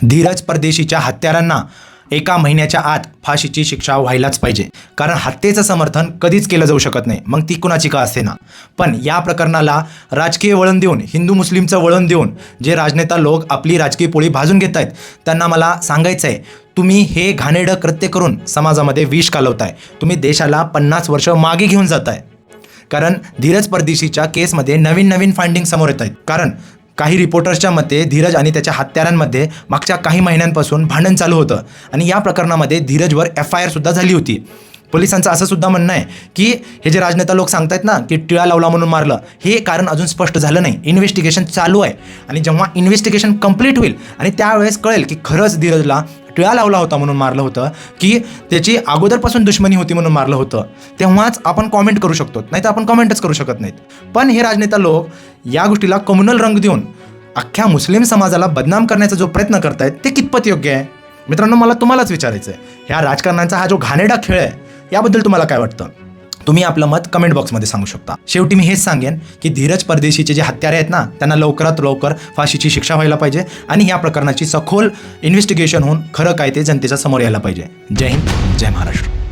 धीरज परदेशीच्या हत्यारांना एका महिन्याच्या आत फाशीची शिक्षा व्हायलाच पाहिजे, कारण हत्येचं समर्थन कधीच केलं जाऊ शकत नाही, मग ती कुणाची का असेना. पण या प्रकरणाला राजकीय वळण देऊन, हिंदू मुस्लिमचं वळण देऊन जे राजनेता लोक आपली राजकीय पोळी भाजून घेत आहेत, त्यांना मला सांगायचं आहे, तुम्ही हे घाणेरडं कृत्य करून समाजामध्ये विष कालवताय. तुम्ही देशाला 50 वर्ष मागे घेऊन जाताय. कारण धीरज परदेशीच्या केसमध्ये नवीन फाइंडिंग समोर येत आहेत. कारण काही रिपोर्टर्सच्या मते धीरज आणि त्याच्या हत्यारांमध्ये मागच्या काही महिन्यांपासून भांडण चालू होतं आणि या प्रकरणामध्ये धीरजवर FIR सुद्धा झाली होती. पोलिसांचं असं सुद्धा म्हणणं आहे की हे जे राजनेता लोक सांगतायत ना की टिळा लावला म्हणून मारलं, हे कारण अजून स्पष्ट झालं नाही. इन्व्हेस्टिगेशन चालू आहे आणि जेव्हा इन्व्हेस्टिगेशन कंप्लीट होईल आणि त्यावेळेस कळेल की खरंच धीरजला टिळा लावला होता म्हणून मारलं होतं की त्याची अगोदरपासून दुश्मनी होती म्हणून मारलं होतं, तेव्हाच आपण कॉमेंट करू शकतो, नाही तर आपण कॉमेंटच करू शकत नाहीत. पण हे राजनेता लोक या गोष्टीला कम्युनल रंग देऊन अख्ख्या मुस्लिम समाजाला बदनाम करण्याचा जो प्रयत्न करतायत ते कितपत योग्य आहे? मित्रांनो, मला तुम्हालाच विचारायचं आहे, ह्या राजकारणाचा हा जो घाणेरडा खेळ आहे याबद्दल तुम्हाला काय वाटतं? तुम्ही आपलं मत कमेंट बॉक्समध्ये सांगू शकता. शेवटी मी हेच सांगेन की धीरज परदेशीचे जे हत्यारे आहेत ना, त्यांना लवकरात लवकर फाशीची शिक्षा व्हायला पाहिजे आणि या प्रकरणाची सखोल इन्व्हेस्टिगेशन होऊन खरं काय ते जनतेच्या समोर यायला पाहिजे. जय हिंद, जय महाराष्ट्र.